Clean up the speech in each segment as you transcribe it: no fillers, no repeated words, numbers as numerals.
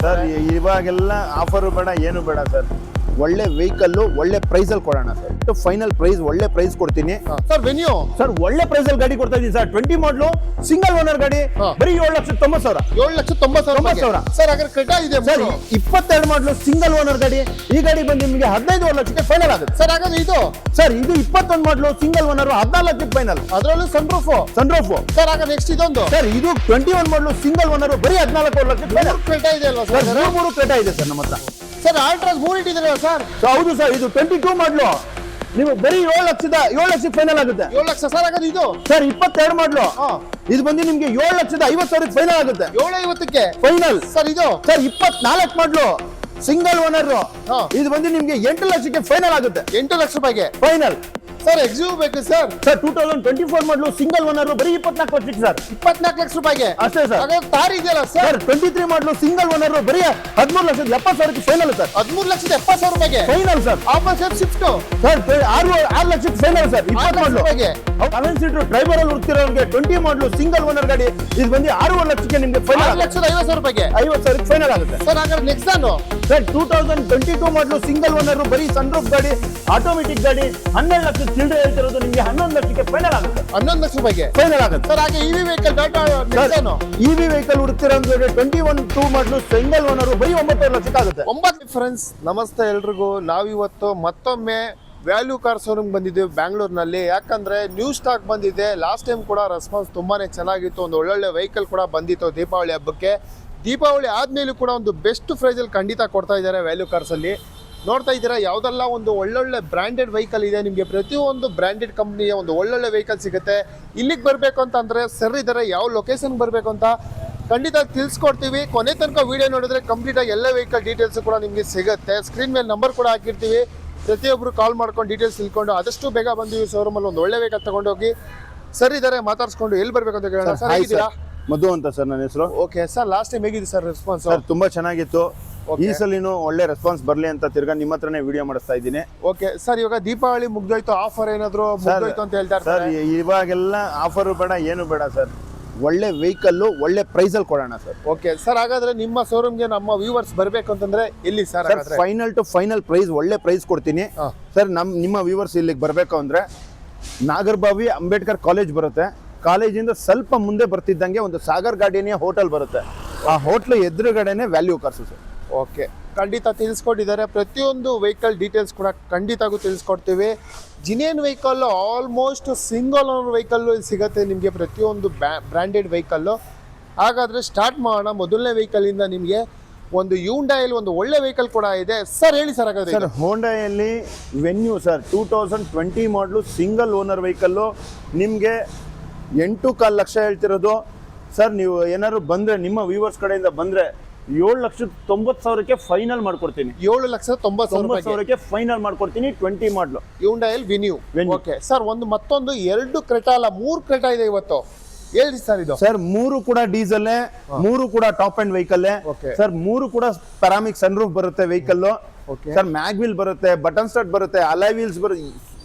Sir ಇವಾಗೆಲ್ಲ offer ಬೇಡ ಏನು ಬೇಡ ಸರ್, ಒಳ್ಳೆ ವೆಹಿಕಲ್ ಒಳ್ಳೆ ಪ್ರೈಸ್ ಅಲ್ಲಿ ಕೊಡೋಣ ಸರ್. ಫೈನಲ್ ಪ್ರೈಸ್ ಒಳ್ಳೆ ಪ್ರೈಸ್ ಕೊಡ್ತೀನಿ ಸರ್. ವೆನ್ಯೂ ಸರ್ ಒಳ್ಳೆ ಪ್ರೈಸ್ ಅಲ್ಲಿ ಗಾಡಿ ಕೊಡ್ತಾ ಇದೀನಿ ಸರ್. 20 ಮಾಡಲು ಸಿಂಗಲ್ ಓನರ್ ಗಾಡಿ ಬರೀ 7,90,000. 7,90,000 ಸರ್. ಹಾಗಾದ್ರೆ ಕ್ರೆಟಾ ಇದೆ ಸರ್. 22 ಮಾಡಲು ಸಿಂಗಲ್ ಓನರ್ ಗಾಡಿ, ಈ ಗಾಡಿ ಬಂದು ನಿಮಗೆ 15 ಲಕ್ಷಕ್ಕೆ ಫೈನಲ್ ಆಗುತ್ತೆ ಸರ್. ಹಾಗಾದ್ರೆ ಇದು ಸರ್, ಇದು 21 ಮಾಡಲು ಸಿಂಗಲ್ ಓನರ್ 14 ಲಕ್ಷಕ್ಕೆ ಫೈನಲ್, ಅದರಲ್ಲೂ ಸನ್ರೂಫ್ ಸರ್. ಹಾಗಾದ್ರೆ ನೆಕ್ಸ್ಟ್ ಇದೊಂದು ಸರ್, ಇದು 21 ಮಾಡಲು ಸಿಂಗಲ್ ಓನರ್ ಬರೀ 14 ಲಕ್ಷಕ್ಕೆ ಫೈನಲ್. ಕ್ರೆಟಾ ಇದೆ ಅಲ್ವಾ ಸರ್? ಸರ್? 3 ಕ್ರೆಟಾ ಇದೆ ಸರ್ ನಮ್ಮ ಹತ್ರ. ಸರ್ ಆಲ್ಟ್ರಾಸ್ 3 ಇಟ್ಟಿದ್ದೀರಾ ಸರ್? ಹೌದು ಸರ್. ಇದು 22 ಮಾಡಲು ನೀವು ಬರೀ 7 ಲಕ್ಷಕ್ಕೆ ಫೈನಲ್ ಆಗುತ್ತೆ. 7 ಲಕ್ಷ ಸರ್. ಹಾಗಾದ್ರೆ ಇದು ಸರ್ 22 ಮಾಡಲು ಇದು ಬಂದು ನಿಮ್ಗೆ 7,50,000 ಫೈನಲ್ ಆಗುತ್ತೆ. 750ಕ್ಕೆ ಫೈನಲ್ ಸರ್. ಇದು ಸರ್ 24 ಮಾಡಲು ಸಿಂಗಲ್ ಓನರ್ ಇದು ಬಂದು ನಿಮ್ಗೆ 8 ಲಕ್ಷಕ್ಕೆ ಫೈನಲ್ ಆಗುತ್ತೆ. 8 ಲಕ್ಷ ರೂಪಾಯಿಗೆ ಫೈನಲ್ ಸರ್. ಎಕ್ಸಿವ್ ಬೇಕು ಸರ್. ಸರ್ 2024 ಮಾಡಲು ಸಿಂಗಲ್ ಓನರ್ ಬರೀ 24 ಲಕ್ಷಕ್ಕೆ ಸರ್. 24 ಲಕ್ಷ ರೂಪಾಯಿಗೆ ಅಷ್ಟೇ ಸರ್. ಹಾಗಾದ್ರೆ ತಾರ್ ಇದೆಯಲ್ಲ ಸರ್ ಸರ್? 23 ಮಾಡಲು ಸಿಂಗಲ್ ಓನರ್ ಬರೀ 13,70,000 ಫೈನಲ್ ಸರ್. 13,70,000 ರೂಪಾಯಿಗೆ final sir. Opposite shift sir 6 ಲಕ್ಷಕ್ಕೆ ಫೈನಲ್ ಸರ್. 20 ಮಾಡಲು ರೂಪಾಯಿಗೆ 7 ಸೀಟರ್ ಡ್ರೈವರ್ ಅಲ್ಲಿ ಹುಡ್ತಿರೋರಿಗೆ 20 ಮಾಡಲು ಸಿಂಗಲ್ ಓನರ್ ಗಾಡಿ ಇದು ಬಂದು 6 ಲಕ್ಷಕ್ಕೆ ನಿಮ್ಗೆ ಫೈನಲ್ 6,50,000 ರೂಪಾಯಿಗೆ 50,000 ಫೈನಲ್ ಆಗುತ್ತೆ ಸರ್. ಹಾಗಾದ್ರೆ ನೆಕ್ಸಾನ್ ಸರ್ 2022 ಮಾಡಲು ಸಿಂಗಲ್ ಓನರ್ ಬರೀ ಸನ್ರೂಫ್ ಗಾಡಿ, ಆಟೋಮೆಟಿಕ್ ಗಾಡಿ 12 ಲಕ್ಷ ಚಿಲ್ಲರೆ ಹೇಳ್ತಿರೋದು ನಿಮ್ಗೆ 11 ಲಕ್ಷಕ್ಕೆ ಫೈನಲ್ ಆಗುತ್ತೆ. 11 ಲಕ್ಷ ರೂಪಾಯಿಗೆ ಫೈನಲ್ ಆಗುತ್ತೆ ಸರ್. ಹಾಗೆ EV vehicle Tata Nexon EV vehicle ಹುಡುಕ್ತಿರೋದ್ರೆ 21 ಮಾಡಲು ಸಿಂಗಲ್ ಓನರ್ ಬರೀ 9 ಲಕ್ಷಕ್ಕೆ ಆಗುತ್ತೆ. 9 ಫ್ರೆಂಡ್ಸ್ ನಮಸ್ತೆ ಎಲ್ರಿಗೂ. ನಾವಿವತ್ತು ಮತ್ತೊಮ್ಮೆ ವ್ಯಾಲ್ಯೂ ಕಾರ್ ಶೋರೂಮ್ ಬಂದಿದ್ದೀವಿ ಬ್ಯಾಂಗ್ಳೂರ್ನಲ್ಲಿ. ಯಾಕಂದ್ರೆ ನ್ಯೂ ಸ್ಟಾಕ್ ಬಂದಿದೆ. ಲಾಸ್ಟ್ ಟೈಮ್ ಕೂಡ ರೆಸ್ಪಾನ್ಸ್ ತುಂಬಾನೇ ಚೆನ್ನಾಗಿತ್ತು. ಒಂದು ಒಳ್ಳೊಳ್ಳೆ ವೆಹಿಕಲ್ ಕೂಡ ಬಂದಿತ್ತು ದೀಪಾವಳಿ ಹಬ್ಬಕ್ಕೆ. ದೀಪಾವಳಿ ಆದ್ಮೇಲೂ ಕೂಡ ಒಂದು ಬೆಸ್ಟ್ ಪ್ರೈಸಲ್ಲಿ ಖಂಡಿತ ಕೊಡ್ತಾ ಇದ್ದಾರೆ ವ್ಯಾಲ್ಯೂ ಕಾರ್ಸಲ್ಲಿ. ನೋಡ್ತಾ ಇದ್ದೀರಾ ಯಾವುದೆಲ್ಲ ಒಂದು ಒಳ್ಳೊಳ್ಳೆ ಬ್ರ್ಯಾಂಡೆಡ್ ವೆಹಿಕಲ್ ಇದೆ. ನಿಮಗೆ ಪ್ರತಿಯೊಂದು ಬ್ರ್ಯಾಂಡೆಡ್ ಕಂಪ್ನಿಯ ಒಂದು ಒಳ್ಳೊಳ್ಳೆ ವೆಹಿಕಲ್ ಸಿಗುತ್ತೆ. ಇಲ್ಲಿಗೆ ಬರಬೇಕು ಅಂತಂದರೆ ಸರ್ ಇದ್ದಾರೆ, ಯಾವ ಲೊಕೇಶನ್ಗೆ ಬರಬೇಕು ಅಂತ ಖಂಡಿತ ತಿಳಿಸ್ಕೊಡ್ತೀವಿ. ಕೊನೆ ತನಕ ವಿಡಿಯೋ ನೋಡಿದ್ರೆ ಕಂಪ್ಲೀಟಾಗಿ ಎಲ್ಲ ವೆಹಿಕಲ್ ಡೀಟೇಲ್ಸ್ ಕೂಡ ನಿಮಗೆ ಸಿಗುತ್ತೆ. ಸ್ಕ್ರೀನ್ ಮೇಲೆ ನಂಬರ್ ಕೂಡ ಹಾಕಿರ್ತೀವಿ. ಪ್ರತಿಯೊಬ್ಬರು ಕಾಲ್ ಮಾಡ್ಕೊಂಡು ಡೀಟೇಲ್ಸ್ ತಿಳ್ಕೊಂಡು ಆದಷ್ಟು ಬೇಗ ಬಂದು ಶೋರೂಮಲ್ಲಿ ಒಂದು ಒಳ್ಳೆ ವೆಹಿಕಲ್ ತಗೊಂಡೋಗಿ ಸರ್ ಇದ್ದಾರೆ ಮಾತಾಡ್ಸ್ಕೊಂಡು ಎಲ್ಲಿ ಬರಬೇಕು ಅಂತ ಕೇಳೋಣ. ಸರ್ ಹೇಗಿದ್ದೀರಾ? ಮಧು ಅಂತ ಸರ್ ನನ್ನ ಹೆಸರು. Okay sir. ಲಾಸ್ಟ್ ಟೈಮ್ ಹೇಗಿದೆ ಸರ್ ರೆಸ್ಪಾನ್ಸ್? ಸರ್ ತುಂಬಾ ಚೆನ್ನಾಗಿತ್ತು. ಈ ಸಲಿನೂ ಒಳ್ಳೆ ರೆಸ್ಪಾನ್ಸ್ ಬರ್ಲಿ ಅಂತ ತಿರ್ಗಾ ನಿಮ್ಮ ಹತ್ರನೇ ವಿಡಿಯೋ ಮಾಡಿಸ್ತಾ ಇದ್ದೀನಿ. Okay sir. ಇವಾಗ ದೀಪಾವಳಿ ಮುಗ್ದೋಯ್ತು, ಆಫರ್ ಏನಾದ್ರು ಮುಗ್ದೋಯ್ತು ಅಂತ ಹೇಳ್ತಾರೆ ಸರ್. ಇವಾಗೆಲ್ಲ ಆಫರ್ ಬೇಡ ಏನು ಬೇಡ ಸರ್, ಒಳ್ಳೆ ವೆಹಿಕಲ್ ಒಳ್ಳೆ ಪ್ರೈಸ್ ಅಲ್ಲಿ ಕೊಡೋಣ ಸರ್. Okay sir. ಹಾಗಾದ್ರೆ ನಿಮ್ಮ ಶೋರೂಮ್ಗೆ ನಮ್ಮ ವ್ಯೂವರ್ಸ್ ಬರಬೇಕು ಅಂತಂದ್ರೆ ಎಲ್ಲಿ sir? Final to final price ಒಳ್ಳೆ ಪ್ರೈಸ್ ಕೊಡ್ತೀನಿ ಸರ್. ನಿಮ್ಮ ವ್ಯೂವರ್ಸ್ ಇಲ್ಲಿಗೆ ಬರಬೇಕು ಅಂದ್ರೆ ನಾಗರಬಾವಿ ಅಂಬೇಡ್ಕರ್ ಕಾಲೇಜ್ ಬರುತ್ತೆ. ಕಾಲೇಜಿಂದ ಸ್ವಲ್ಪ ಮುಂದೆ ಬರ್ತಿದ್ದಂಗೆ ಒಂದು ಸಾಗರ್ ಗಾರ್ಡನಿಯ ಹೋಟೆಲ್ ಬರುತ್ತೆ. ಆ ಹೋಟ್ಲ್ ಎದುರುಗಡೆನೆ ವ್ಯಾಲ್ಯೂ ಕಾರ್ಸ್ ಸರ್. ಓಕೆ ಖಂಡಿತ ತಿಳಿಸ್ಕೊಟ್ಟಿದ್ದಾರೆ. ಪ್ರತಿಯೊಂದು ವೆಹಿಕಲ್ ಡೀಟೇಲ್ಸ್ ಕೂಡ ಖಂಡಿತಗೂ ತಿಳಿಸ್ಕೊಡ್ತೀವಿ. Genuine vehicle almost single owner vehicle ಸಿಗುತ್ತೆ ನಿಮಗೆ, ಪ್ರತಿಯೊಂದು ಬ್ರ್ಯಾಂಡೆಡ್ ವೆಹಿಕಲ್ಲು. ಹಾಗಾದರೆ ಸ್ಟಾರ್ಟ್ ಮಾಡೋಣ. ಮೊದಲನೇ ವೆಹಿಕಲಿಂದ ನಿಮಗೆ ಒಂದು ಹ್ಯುಂಡೈಯಲ್ಲಿ ಒಂದು ಒಳ್ಳೆ ವೆಹಿಕಲ್ ಕೂಡ ಇದೆ ಸರ್. ಹೇಳಿ ಸರ್. ಹಾಗಾದ್ರೆ ಸರ್ ಹೋಂಡಾಯಲ್ಲಿ ವೆನ್ಯೂ ಸರ್ 2020 ಮಾಡಲು ಸಿಂಗಲ್ ಓನರ್ ವೆಹಿಕಲ್ಲು ನಿಮಗೆ 8.25 ಲಕ್ಷ ಹೇಳ್ತಿರೋದು ಸರ್. ನೀವು ಏನಾದ್ರು ಬಂದರೆ ನಿಮ್ಮ ವ್ಯೂವರ್ಸ್ ಕಡೆಯಿಂದ ಬಂದರೆ 7,90,000ಕ್ಕೆ ಫೈನಲ್ ಮಾಡ್ಕೊಡ್ತೀನಿ. 7,90,000ಕ್ಕೆ ಫೈನಲ್ ಮಾಡ್ಕೊಡ್ತೀನಿ. 20 ಮಾಡಲು ಹ್ಯುಂಡೈಯಲ್ಲಿ ವೆನ್ಯೂ. Okay sir. ಮತ್ತೊಂದು 2 ಕ್ರೆಟಾ ಅಲ್ಲ 3 ಕ್ರೆಟಾ ಇದೆ ಇವತ್ತು. ಹೇಳಿ ಸರ್. ಇದು ಸರ್ 3 ಕೂಡ ಡೀಸೆಲ್, 3 ಕೂಡ ಟಾಪ್ ಅಂಡ್ ವೆಹಿಕಲ್ ಸರ್. 3 ಕೂಡ ಪೆರಾಮಿಕ್ ಸನ್ರೂಫ್ ಬರುತ್ತೆ ವೆಹಿಕಲ್ ಸರ್. ಮ್ಯಾಗ್ವಿಲ್ ಬರುತ್ತೆ, ಬಟನ್ ಸ್ಟಾರ್ಟ್ ಬರುತ್ತೆ, ಅಲಾಯ್ ವೀಲ್ಸ್ ಬರುತ್ತೆ.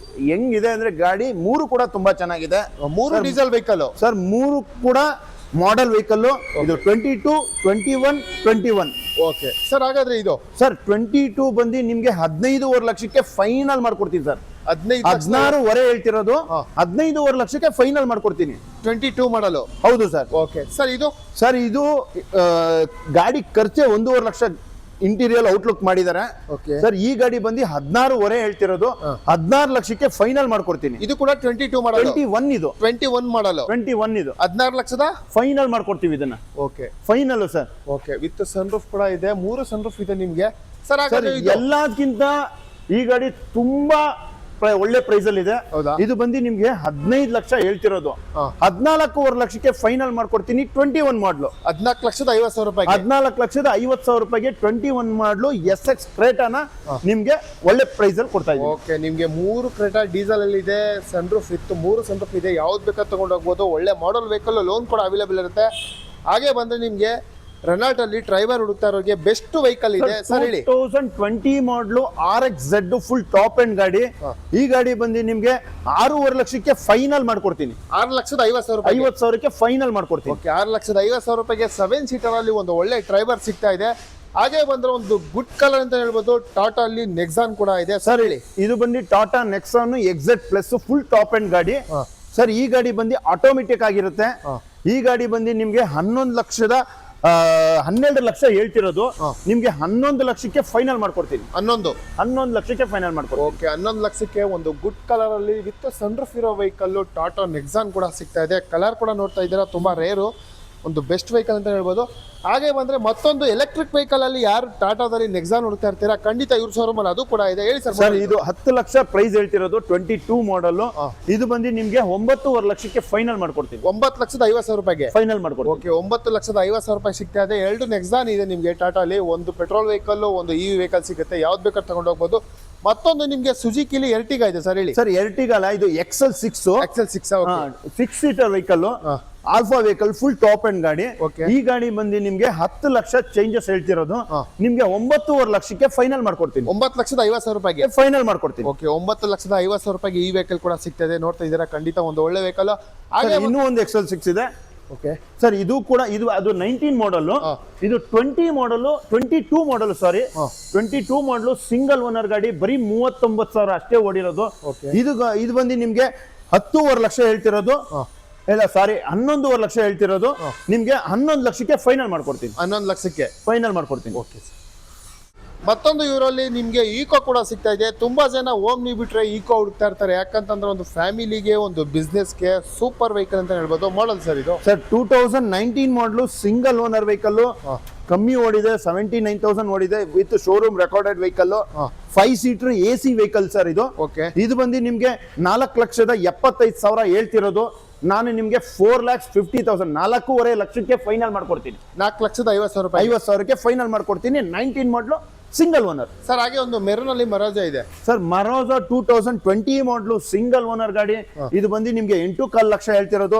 ಹೆಂಗಿದೆ ಅಂದ್ರೆ ಗಾಡಿ 3 ಕೂಡ ತುಂಬಾ ಚೆನ್ನಾಗಿದೆ. 3 ಡೀಸೆಲ್ ವೆಹಿಕಲ್ ಸರ್. 3 ಕೂಡ ಮಾಡೆಲ್ ವೆಹಿಕಲ್. ಇದು 22, 21, 21. Okay sir. ಹಾಗಾದ್ರೆ ಇದು ಸರ್ 22 ಬಂದು ನಿಮ್ಗೆ 15.5 ಲಕ್ಷಕ್ಕೆ ಫೈನಲ್ ಮಾಡ್ಕೊಡ್ತೀನಿ ಸರ್. 16.5 ಹೇಳ್ತಿರೋದು 15.5 ಲಕ್ಷಕ್ಕೆ ಫೈನಲ್ ಮಾಡ್ಕೊಡ್ತೀನಿ. 22 ಮಾಡಲು. ಹೌದು ಸರ್. Okay sir. ಇದು ಸರ್ ಇದು ಗಾಡಿ ಖರ್ಚೆ 1.5 ಲಕ್ಷ ಇಂಟೀರಿಯರ್ ಔಟ್ಲುಕ್ ಮಾಡಿದ್ದಾರೆ ಸರ್. ಈ ಗಾಡಿ ಬಂದು 16.5 ಹೇಳ್ತಿರೋದು 16 ಲಕ್ಷಕ್ಕೆ ಫೈನಲ್ ಮಾಡ್ಕೊಡ್ತೀನಿ. ಇದು ಕೂಡ 22 ಮಾಡಲ್. 21 ಇದು 21 ಮಾಡಲ್. 21 ಇದು 16 ಲಕ್ಷದ ಫೈನಲ್ ಮಾಡ್ಕೊಡ್ತೀವಿ ಇದನ್ನ. Okay final sir. Okay with sunroof ಕೂಡ ಇದೆ. 3 ಸನ್ರೂಫ್ ಇದೆ ನಿಮ್ಗೆ ಸರ್. ಎಲ್ಲದಕ್ಕಿಂತ ಈ ಗಾಡಿ ತುಂಬಾ ಒಳ್ಳೆ ಪ್ರೈಸ್ ಅಲ್ಲಿ ಇದೆ. ಇದು ಬಂದು ನಿಮ್ಗೆ 15 ಲಕ್ಷ ಹೇಳ್ತಿರೋದು 14.5 ಲಕ್ಷಕ್ಕೆ ಫೈನಲ್ ಮಾಡ್ಕೊಡ್ತೀನಿ. 21 ಮಾಡಲು 14,50,000 ರೂಪಾಯಿ. 14,50,000 ರೂಪಾಯಿಗೆ 21 ಮಾಡಲು SX ಕ್ರೇಟಾನ ನಿಮ್ಗೆ ಒಳ್ಳೆ ಪ್ರೈಸ್ ಅಲ್ಲಿ ಕೊಡ್ತಾ ಇದ್ದೀನಿ. ಓಕೆ ನಿಮ್ಗೆ 3 ಕ್ರೇಟಾ ಡೀಸೆಲ್ ಅಲ್ಲಿ ಇದೆ. ಸನ್ರೂಫ್ ಇತ್ತು, 3 ಸನ್ರೂಫ್ ಇದೆ. ಯಾವ್ದು ಬೇಕಾದ್ರೆ ತಗೊಂಡು ಹೋಗ್ಬೋದು. ಒಳ್ಳೆ ಮಾಡಲ್ ವೆಹಿಕಲ್, ಲೋನ್ ಕೂಡ ಅವೈಲೇಬಲ್ ಇರುತ್ತೆ. ಹಾಗೆ ಬಂದ್ರೆ ನಿಮ್ಗೆ ರೆನಾಲ್ಟ್ ಅಲ್ಲಿ ಡ್ರೈವರ್ ಹುಡುಕ್ತಾ ಇರೋರಿಗೆ ಬೆಸ್ಟ್ ವೆಹಿಕಲ್ ಇದೆ ಸರ್. ಹೇಳಿ. 2020 ಮಾಡಲು RX-Z ಫುಲ್ ಟಾಪ್ ಎಂಡ್ ಗಾಡಿ. ಈ ಗಾಡಿ ಬಂದು ನಿಮ್ಗೆ 6.5 ಲಕ್ಷಕ್ಕೆ ಫೈನಲ್ ಮಾಡ್ಕೊಡ್ತೀನಿ. 6,50,000 ರೂಪಾಯಿ. 50,000ಕ್ಕೆ ಫೈನಲ್ ಮಾಡ್ಕೊಡ್ತೀನಿ. ಓಕೆ 6,50,000 ರೂಪಾಯಿಗೆ 7 ಸೀಟರ್ ಅಲ್ಲಿ ಒಂದು ಒಳ್ಳೆ ಡ್ರೈವರ್ ಸಿಗ್ತಾ ಇದೆ. ಹಾಗೆ ಬಂದ್ರೆ ಒಂದು ಗುಡ್ ಕಲರ್ ಅಂತ ಹೇಳ್ಬೋದು, ಟಾಟಾ ಅಲ್ಲಿ ನೆಕ್ಸಾನ್ ಕೂಡ ಇದೆ ಸರ್ ಹೇಳಿ. ಇದು ಬಂದು ಟಾಟಾ ನೆಕ್ಸಾನ್ ಎಕ್ಸೆಟ್ ಪ್ಲಸ್ ಫುಲ್ ಟಾಪ್ ಅಂಡ್ ಗಾಡಿ ಸರ್. ಈ ಗಾಡಿ ಬಂದು ಆಟೋಮೆಟಿಕ್ ಆಗಿರುತ್ತೆ. ಈ ಗಾಡಿ ಬಂದು ನಿಮ್ಗೆ 12 ಲಕ್ಷ ಹೇಳ್ತಿರೋದು, ನಿಮ್ಗೆ 11 ಲಕ್ಷಕ್ಕೆ ಫೈನಲ್ ಮಾಡ್ಕೊಡ್ತೀನಿ. 11 ಲಕ್ಷಕ್ಕೆ ಫೈನಲ್ ಮಾಡ್ಕೊಡ್ತೀನಿ. ಓಕೆ, 11 ಲಕ್ಷಕ್ಕೆ ಒಂದು ಗುಡ್ ಕಲರ್ ಅಲ್ಲಿ ವಿತ್ ಸನ್ರೂಫ್ ಇರೋ ವೆಹಿಕಲ್ ಟಾಟಾ ನೆಕ್ಸಾನ್ ಕೂಡ ಸಿಗ್ತಾ ಇದೆ. ಕಲರ್ ಕೂಡ ನೋಡ್ತಾ ಇದ್ದೀರಾ, ತುಂಬಾ ರೇರು, ಒಂದು ಬೆಸ್ಟ್ ವೆಹಿಕಲ್ ಅಂತ ಹೇಳ್ಬೋದು. ಹಾಗೆ ಬಂದ್ರೆ ಮತ್ತೊಂದು ಎಲೆಕ್ಟ್ರಿಕ್ ವೆಹಿಕಲ್ ಅಲ್ಲಿ ಯಾರು ಟಾಟಾದಲ್ಲಿ ನೆಕ್ಸಾನ್ ಹುಡುಕ್ತಾ ಇರ್ತೀರಾ, ಖಂಡಿತ ಇವ್ರ ಶೋರೂಮ್ ಅಲ್ಲಿ ಅದು ಕೂಡ ಇದೆ. ಹೇಳಿ ಸರ್. ಸರ್ ಇದು 10 ಲಕ್ಷ ಪ್ರೈಸ್ ಹೇಳ್ತಿರೋದು, 22 ಮಾಡಲ್. ಇದು ಬಂದು ನಿಮ್ಗೆ 9.5 ಲಕ್ಷಕ್ಕೆ ಫೈನಲ್ ಮಾಡ್ಕೊಡ್ತೀನಿ. 9,50,000 ರೂಪಾಯಿಗೆ ಫೈನಲ್ ಮಾಡ್ಕೊಡ್ತೀನಿ. ಓಕೆ, 9,50,000 ರೂಪಾಯಿ ಸಿಗ್ತಾ ಇದೆ. 2 ನೆಕ್ಸಾನ್ ಇದೆ ನಿಮ್ಗೆ ಟಾಟಾಲಿ, ಒಂದು ಪೆಟ್ರೋಲ್ ವೆಹಿಕಲ್, ಒಂದು ಇವಿ ವೆಹಿಕಲ್ ಸಿಗುತ್ತೆ. ಯಾವ್ದು ಬೇಕಾದ್ರೆ ತಗೊಂಡು ಹೋಗ್ಬೋದು. ಮತ್ತೊಂದು ನಿಮ್ಗೆ ಸುಜುಕಿಲಿ ಎರ್ಟಿಗಾ ಇದೆ ಸರ್. ಹೇಳಿ ಸರ್. ಎರ್ಟಿಗಾ ಅಲ್ಲ, ಇದು XL6 6 seater vehicle, alpha vehicle, full top end ಗಾಡಿ. ಈ ಗಾಡಿ ಬಂದು ನಿಮ್ಗೆ 10 ಲಕ್ಷ ಚೇಂಜಸ್ ಹೇಳ್ತಿರೋದು, ನಿಮ್ಗೆ 9.5 ಲಕ್ಷಕ್ಕೆ ಫೈನಲ್ ಮಾಡ್ಕೊಡ್ತೀನಿ. 9,50,000 ರೂಪಾಯಿಗೆ ಫೈನಲ್ ಮಾಡ್ಕೊಡ್ತೀನಿ. ಓಕೆ, 9,50,000 ರೂಪಾಯಿಗೆ ಈ ವೆಹಿಕಲ್ ಕೂಡ ಸಿಗ್ತದೆ. ನೋಡ್ತಾ ಇದ್ದೀರಾ, ಖಂಡಿತ ಒಂದು ಒಳ್ಳೆ ವೆಹಿಕಲ್. ಹಾಗೆ ಇನ್ನೂ ಒಂದು XL6 ಇದೆ. ಓಕೆ ಸರ್, ಇದು ಕೂಡ ಅದು 19 ಮಾಡಲ್, ಇದು 22 ಮಾಡಲ್ ಸಾರಿ 22 ಮಾಡಲ್ ಸಿಂಗಲ್ ಓನರ್ ಗಾಡಿ, ಬರೀ 39,000 ಅಷ್ಟೇ ಓಡಿರೋದು. ಇದು ಬಂದು ನಿಮ್ಗೆ 10.5 ಲಕ್ಷ ಹೇಳ್ತಿರೋದು, ಇಲ್ಲ ಸಾರಿ 11.5 ಲಕ್ಷ ಹೇಳ್ತಿರೋದು, ನಿಮ್ಗೆ 11 ಲಕ್ಷಕ್ಕೆ ಫೈನಲ್ ಮಾಡ್ಕೊಡ್ತೀನಿ. 11 ಲಕ್ಷಕ್ಕೆ ಫೈನಲ್ ಮಾಡ್ಕೊಡ್ತೀನಿ. ಓಕೆ. ಮತ್ತೊಂದು ಇವರಲ್ಲಿ ನಿಮ್ಗೆ ಈಕೋ ಕೂಡ ಸಿಗ್ತಾ ಇದೆ. ತುಂಬಾ ಜನ ಓಮ್ನಿ ಬಿಟ್ರೆ ಈಕೋ ಹುಡುಕ್ತಾ ಇರ್ತಾರೆ, ಯಾಕಂತಂದ್ರೆ ಒಂದು ಫ್ಯಾಮಿಲಿಗೆ, ಒಂದು ಬಿಸ್ನೆಸ್ಗೆ ಸೂಪರ್ ವೆಹಿಕಲ್ ಅಂತ ಹೇಳ್ಬೋದು. ಮಾಡಲ್ ಸರ್ ಇದು. ಸರ್ 2019 ಮಾಡಲು ಸಿಂಗಲ್ ಓನರ್ ವೆಹಿಕಲ್, ಕಮ್ಮಿ ಓಡಿದೆ, 79,000 ಓಡಿದೆ, with showroom recorded vehicle, 5 seater AC vehicle sir ಇದು. ಓಕೆ, ಇದು ಬಂದು ನಿಮ್ಗೆ 4,75,000 ಹೇಳ್ತಿರೋದು, ನಾನು ನಿಮ್ಗೆ 4,50,000 4.5 ಲಕ್ಷಕ್ಕೆ ಫೈನಲ್ ಮಾಡ್ಕೊಡ್ತೀನಿ. 4,50,000 ರೂಪಾಯಿ 50,000ಕ್ಕೆ ಫೈನಲ್ ಮಾಡ್ಕೊಡ್ತೀನಿ. 19 ಮಾಡಲು ಸಿಂಗಲ್ ಓನರ್ ಸರ್. ಹಾಗೆ ಒಂದು ಮೆರೂನ್ ಅಲ್ಲಿ ಮರಾಜಾ ಇದೆ ಸರ್. ಮರೋಜಾ 2020 ಮಾಡಲು ಸಿಂಗಲ್ ಓನರ್ ಗಾಡಿ, ಇದು ಬಂದು ನಿಮ್ಗೆ 8.25 ಲಕ್ಷ ಹೇಳ್ತಿರೋದು,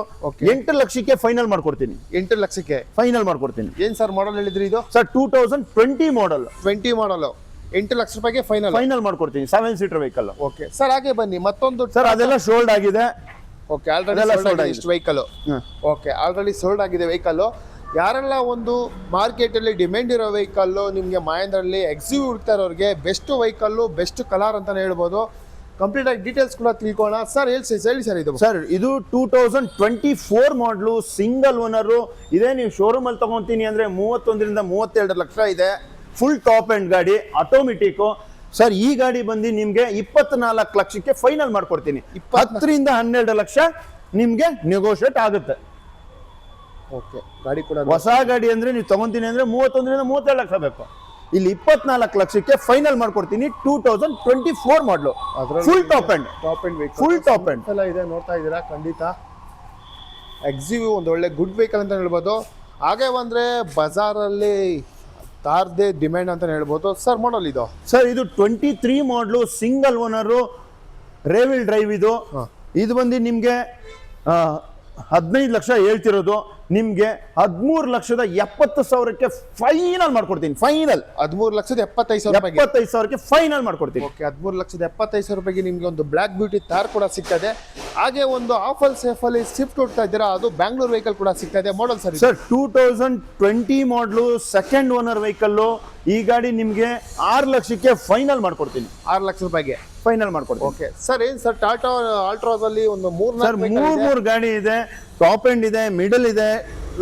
8 ಲಕ್ಷಕ್ಕೆ ಫೈನಲ್ ಮಾಡ್ಕೊಡ್ತೀನಿ. 8 ಲಕ್ಷಕ್ಕೆ ಫೈನಲ್ ಮಾಡ್ಕೊಡ್ತೀನಿ. ಏನ್ ಸರ್ ಮಾಡಲ್ ಹೇಳಿದ್ರಿ ಇದು? ಸರ್ 2020 ಮಾಡಲ್, 20 ಮಾಡಲ್, 8 ಲಕ್ಷ ರೂಪಾಯಿಗೆ ಫೈನಲ್ ಮಾಡ್ಕೊಡ್ತೀನಿ. 7 ಸೀಟರ್ ವೆಹಿಕಲ್. Okay sir. ಹಾಗೆ ಬನ್ನಿ ಮತ್ತೊಂದು. ಸರ್ ಅದೆಲ್ಲ ಸೋಲ್ಡ್ ಆಗಿದೆ. ಓಕೆ, ಆಲ್ರೆಡಿ ಇಷ್ಟು ವೆಹಿಕಲ್. ಓಕೆ, ಆಲ್ರೆಡಿ ಸೋಲ್ಡ್ ಆಗಿದೆ ವೆಹಿಕಲ್. ಯಾರೆಲ್ಲ ಒಂದು ಮಾರ್ಕೆಟ್ ಅಲ್ಲಿ ಡಿಮ್ಯಾಂಡ್ ಇರೋ ವೆಹಿಕಲ್, ನಿಮ್ಗೆ ಮಹೇಂದ್ರಲ್ಲಿ ಎಕ್ಸಿವ್ ಹುಡ್ತಾ ಇರೋರಿಗೆ ಬೆಸ್ಟ್ ವೆಹಿಕಲ್, ಬೆಸ್ಟ್ ಕಲರ್ ಅಂತಾನೆ ಹೇಳ್ಬೋದು. ಕಂಪ್ಲೀಟ್ ಆಗಿ ಡೀಟೇಲ್ಸ್ ಕೂಡ ತಿಳ್ಕೊಳ್ಳೋಣ. ಸರ್ ಹೇಳಿ ಸರ್ ಇದು. ಸರ್ ಇದು 2024 ಮಾಡಲು ಸಿಂಗಲ್ ಓನರು ಇದೆ. ನೀವು ಶೋರೂಮ್ ಅಲ್ಲಿ ತಗೊಂತೀನಿ ಅಂದ್ರೆ 31ರಿಂದ 32 ಲಕ್ಷ ಇದೆ. ಫುಲ್ ಟಾಪ್ ಅಂಡ್ ಗಾಡಿ, ಆಟೋಮೆಟಿಕ್. ಸರ್ ಈ ಗಾಡಿ ಬಂದು ನಿಮ್ಗೆ 24 ಲಕ್ಷಕ್ಕೆ ಫೈನಲ್ ಮಾಡ್ಕೊಡ್ತೀನಿ. 10ರಿಂದ 12 ಲಕ್ಷ ನಿಮ್ಗೆ ನೆಗೋಷಿಯೇಟ್ ಆಗುತ್ತೆ. ಓಕೆ, ಗಾಡಿ ಕೂಡ ಹೊಸ ಗಾಡಿ ಅಂದ್ರೆ ನೀವು ತಗೊಂತೀನಿ ಅಂದ್ರೆ 31ರಿಂದ 32 ಲಕ್ಷ ಬೇಕು. ಇಲ್ಲಿ 24 ಲಕ್ಷಕ್ಕೆ ಫೈನಲ್ ಮಾಡ್ಕೊಡ್ತೀನಿ. 2024 ಮಾಡಲು, full top and vehicle, full top and ಎಲ್ಲ ಇದೆ. ನೋಡ್ತಾ ಇದ್ದೀರಾ, ಖಂಡಿತ ಎಕ್ಸಿವ್ ಒಂದು ಒಳ್ಳೆ ಗುಡ್ ವೆಹಿಕಲ್ ಅಂತ ಹೇಳ್ಬೋದು. ಹಾಗೆ ಬಂದ್ರೆ ಬಜಾರಲ್ಲಿ ತಾರ್ದೆ ಡಿಮ್ಯಾಂಡ್ ಅಂತ ಹೇಳ್ಬೋದು. ಸರ್ ಮಾಡಲ್ ಇದು? ಸರ್ ಇದು 23 ಮಾಡಲು ಸಿಂಗಲ್ ಓನರು, ರೇವಿಲ್ ಡ್ರೈವ್ ಇದು. ಇದು ಬಂದು ನಿಮ್ಗೆ 15 ಲಕ್ಷ ಹೇಳ್ತಿರೋದು, ನಿಮ್ಗೆ 13,70,000ಕ್ಕೆ ಫೈನಲ್ ಮಾಡ್ಕೊಡ್ತೀನಿ. ಫೈನಲ್ 13,75,000 ಫೈನಲ್ ಮಾಡ್ಕೊಡ್ತೀನಿ. ಓಕೆ, 13,75,000 ರೂಪಾಯಿಗೆ ನಿಮ್ಗೆ ಒಂದು ಬ್ಲಾಕ್ ಬ್ಯೂಟಿ ತಾರ್ ಕೂಡ ಸಿಗ್ತದೆ. ಹಾಗೆ ಒಂದು ಆಫಲ್ ಸೇಫ್ ಅಲ್ಲಿ ಸ್ವಿಫ್ಟ್ ಹುಡ್ತಾ ಇದ್ದೀರಾ, ಅದು ಬ್ಯಾಂಗ್ಳೂರ್ ವೆಹಿಕಲ್ ಕೂಡ ಸಿಗ್ತಾ ಇದೆ. Model sir? ಸರ್ 2020 ಮಾಡಲು ಸೆಕೆಂಡ್ ಓನರ್ ವೆಹಿಕಲ್. ಈ ಗಾಡಿ ನಿಮ್ಗೆ 6 ಲಕ್ಷಕ್ಕೆ ಫೈನಲ್ ಮಾಡ್ಕೊಡ್ತೀನಿ. 6 ಲಕ್ಷ ರೂಪಾಯಿಗೆ ಫೈನಲ್ ಮಾಡ್ಕೊಡ್ತೀನಿ. Okay sir. ಏನ್ ಸರ್ ಟಾಟಾ ಆಲ್ಟ್ರಾಸ್ ಅಲ್ಲಿ ಒಂದು 3 ಗಾಡಿ ಇದೆ. ಟಾಪ್ ಎಂಡ್ ಇದೆ, ಮಿಡಲ್ ಇದೆ,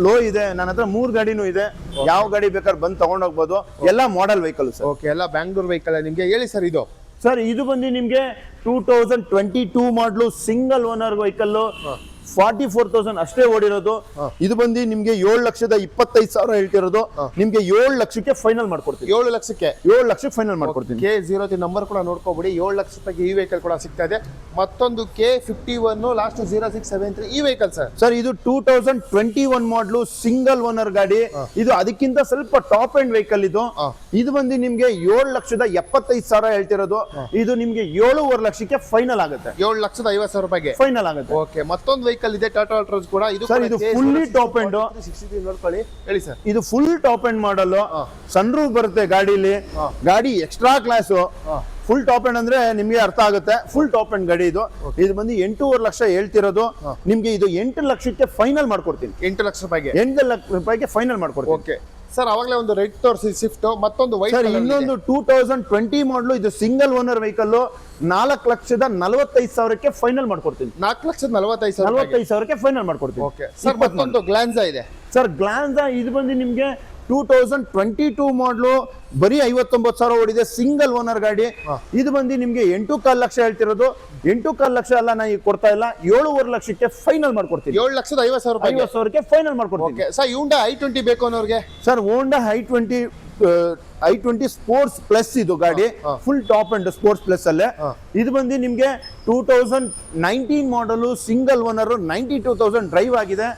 ಲೋ ಇದೆ. ನನ್ನ ಹತ್ರ 3 ಗಾಡಿನೂ ಇದೆ. ಯಾವ ಗಾಡಿ ಬೇಕಾದ್ರೆ ಬಂದು ತಗೊಂಡೋಗ್ಬೋದು. ಎಲ್ಲ ಮಾಡೆಲ್ ವೆಹಿಕಲ್ ಸರ್. ಓಕೆ, ಎಲ್ಲ ಬ್ಯಾಂಗ್ಳೂರ್ ವೆಹಿಕಲ್. ನಿಮ್ಗೆ ಹೇಳಿ ಸರ್ ಇದು? ಸರ್ ಇದು ಬಂದು ನಿಮ್ಗೆ 2022 ಮಾಡಲು ಸಿಂಗಲ್ ಓನರ್ ವೆಹಿಕಲ್, 44,000 ಅಷ್ಟೇ ಓಡಿರೋದು. ಇದು ಬಂದು ನಿಮ್ಗೆ 7,25,000 ಹೇಳ್ತಿರೋದು, ನಿಮ್ಗೆ 7 ಲಕ್ಷಕ್ಕೆ ಫೈನಲ್ ಮಾಡ್ಕೊಡ್ತೀನಿ. 7 ಲಕ್ಷಕ್ಕೆ 7 ಲಕ್ಷಕ್ಕೆ ಫೈನಲ್ ಮಾಡ್ಕೊಡ್ತೀನಿ. K03 ನಂಬರ್ ಕೂಡ ನೋಡ್ಕೋಬಿಡಿ. 7 ಲಕ್ಷ ರೂಪಾಯಿಗೆ ಈ ವೆಹಿಕಲ್ ಕೂಡ ಸಿಗ್ತಾ ಇದೆ. ಮತ್ತೊಂದು K51 ಲಾಸ್ಟ್ 0673 ಈ ವೆಹಿಕಲ್ ಸರ್. ಸರ್ ಇದು 2021 ಮಾಡಲು ಸಿಂಗಲ್ ಓನರ್ ಗಾಡಿ. ಇದು ಅದಕ್ಕಿಂತ ಸ್ವಲ್ಪ ಟಾಪ್ ಎಂಡ್ ವೆಹಿಕಲ್. ಇದು ಬಂದು ನಿಮ್ಗೆ 7,75,000 ಹೇಳ್ತಿರೋದು, ಇದು ನಿಮ್ಗೆ 7.5 ಲಕ್ಷಕ್ಕೆ ಫೈನಲ್ ಆಗುತ್ತೆ. 7,50,000 ರೂಪಾಯಿಗೆ ಫೈನಲ್ ಆಗುತ್ತೆ. ಓಕೆ, ಮತ್ತೊಂದು ವೆಹಿಕಲ್ ಇದೆ ಟಾಟಾ ಆಲ್ಟ್ರಾಸ್ ಕೂಡ. ಇದು ಸರ್ ಇದು ಫುಲ್ಲಿ ಟಾಪ್ ಎಂಡ್. ನೋಡ್ಕೊಳ್ಳಿ. ಹೇಳಿ ಸರ್. ಇದು full top end model, sunroof ಬರುತ್ತೆ ಗಾಡಿಲಿ. ಗಾಡಿ extra class, full top end ಅಂದ್ರೆ ನಿಮ್ಗೆ ಅರ್ಥ ಆಗುತ್ತೆ. ಫುಲ್ ಟಾಪ್ ಎಂಡ್ ಗಾಡಿ ಇದು. ಇದು ಬಂದು 8.5 ಲಕ್ಷ ಹೇಳ್ತಿರೋದು, ನಿಮ್ಗೆ ಇದು 8 ಲಕ್ಷಕ್ಕೆ ಫೈನಲ್ ಮಾಡ್ಕೊಡ್ತೀನಿ. 8 ಲಕ್ಷ ರೂಪಾಯಿಗೆ 8 ಲಕ್ಷ ರೂಪಾಯಿಗೆ ಫೈನಲ್ ಮಾಡ್ಕೊಡ್ತೀನಿ. ಓಕೆ, ಸರ್ ಅವಾಗಲೇ ಒಂದು ರೆಡ್ ತೋರಿಸಿ ಸ್ವಿಫ್ಟ್, ಮತ್ತೊಂದು ವೈಟ್ ಸರ್ ಇನ್ನೊಂದು 2020 ಮಾಡಲು ಇದು ಸಿಂಗಲ್ ಓನರ್ ವೆಹಿಕಲ್ 4,45,000ಕ್ಕೆ ಫೈನಲ್ ಮಾಡ್ಕೊಡ್ತೀನಿ. 4,45,000. 45,000ಕ್ಕೆ ಫೈನಲ್ ಮಾಡ್ಕೊಡ್ತೀನಿ. ಓಕೆ ಸರ್, ಮತ್ತೊಂದು ಗ್ಲಾನ್ಸಾ ಇದೆ ಸರ್. ಗ್ಲಾನ್ಸಾ ಇದು ಬಂದು ನಿಮ್ಗೆ 2022 ಮಾಡಲು ಬರೀ 59,000 ಓಡಿದೆ, ಸಿಂಗಲ್ ಓನರ್ ಗಾಡಿ. ಇದು ಬಂದು ನಿಮ್ಗೆ 8.25 ಲಕ್ಷ ಹೇಳ್ತಿರೋದು. 8.25 ಲಕ್ಷ ಅಲ್ಲ, ನಾ ಈಗ ಕೊಡ್ತಾ ಇಲ್ಲ, 7.5 ಲಕ್ಷಕ್ಕೆ ಫೈನಲ್ ಮಾಡ್ಕೊಡ್ತೀನಿ. 7,50,000 50,000ಕ್ಕೆ ಫೈನಲ್ ಮಾಡ್ಕೊಡ್ತೀನಿ. ಓಕೆ ಸರ್, ಹ್ಯುಂಡೈ i20 ಬೇಕು ಅನ್ನೋರಿಗೆ sir Honda i20 sports plus ಇದು ಗಾಡಿ full top end sports plus ಅಲ್ಲೇ. ಇದು ಬಂದು ನಿಮ್ಗೆ 2019 ಮಾಡಲು ಸಿಂಗಲ್ ಓನರ್ 92,000 ಡ್ರೈವ್ ಆಗಿದೆ.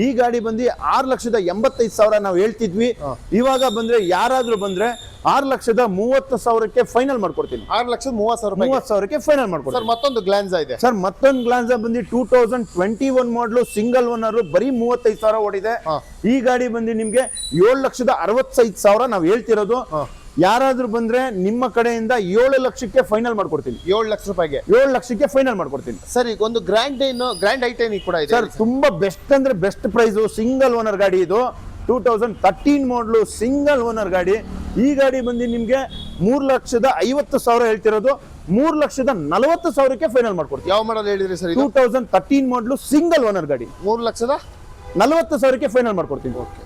ಈ ಗಾಡಿ ಬಂದು 6,85,000 ನಾವು ಹೇಳ್ತಿದ್ವಿ. ಇವಾಗ ಬಂದ್ರೆ ಯಾರಾದ್ರೂ ಬಂದ್ರೆ 6,30,000ಕ್ಕೆ ಫೈನಲ್ ಮಾಡ್ಕೊಡ್ತೀನಿ. 6,30,000 ಫೈನಲ್ ಮಾಡ್ಕೊಡ್ತೀನಿ. ಸರ್ ಮತ್ತೊಂದು ಗ್ಲಾನ್ಸಾ ಇದೆ ಸರ್. ಮತ್ತೊಂದು ಗ್ಲಾನ್ಸಾ ಬಂದು 2021 ಮಾಡಲು ಸಿಂಗಲ್ ಓನರ್ ಬರೀ 35,000 ಓಡಿದೆ. ಈ ಗಾಡಿ ಬಂದು ನಿಮ್ಗೆ 7,65,000 ನಾವು ಹೇಳ್ತಿರೋದು. ಯಾರಾದ್ರೂ ಬಂದ್ರೆ ನಿಮ್ಮ ಕಡೆಯಿಂದ 7 ಲಕ್ಷಕ್ಕೆ ಫೈನಲ್ ಮಾಡ್ಕೊಡ್ತೀನಿ. 7 ಲಕ್ಷ ರೂಪಾಯಿಗೆ 7 ಲಕ್ಷಕ್ಕೆ ಫೈನಲ್ ಮಾಡ್ಕೊಡ್ತೀನಿ. ಸರ್ ಈಗ ಒಂದು ಗ್ರ್ಯಾಂಡ್ ಐಟೈನ್ ಕೂಡ ಇದೆ ಸರ್. ತುಂಬಾ ಬೆಸ್ಟ್ ಅಂದ್ರೆ ಬೆಸ್ಟ್ ಪ್ರೈಸ್, ಸಿಂಗಲ್ ಓನರ್ ಗಾಡಿ ಇದು. 2013 ಮಾಡಲು ಸಿಂಗಲ್ ಓನರ್ ಗಾಡಿ. ಈ ಗಾಡಿ ಬಂದು ನಿಮ್ಗೆ 3,50,000 ಹೇಳ್ತಿರೋದು. 3,40,000ಕ್ಕೆ ಫೈನಲ್ ಮಾಡ್ಕೊಡ್ತೀನಿ. ಯಾವ ಮಾಡಲ್ ಹೇಳಿದ್ರಿ ಸರ್? 2013 ಮಾಡಲು ಸಿಂಗಲ್ ಓನರ್ ಗಾಡಿ. 3,40,000 40,000ಕ್ಕೆ ಫೈನಲ್ ಮಾಡ್ಕೊಡ್ತೀನಿ. ಓಕೆ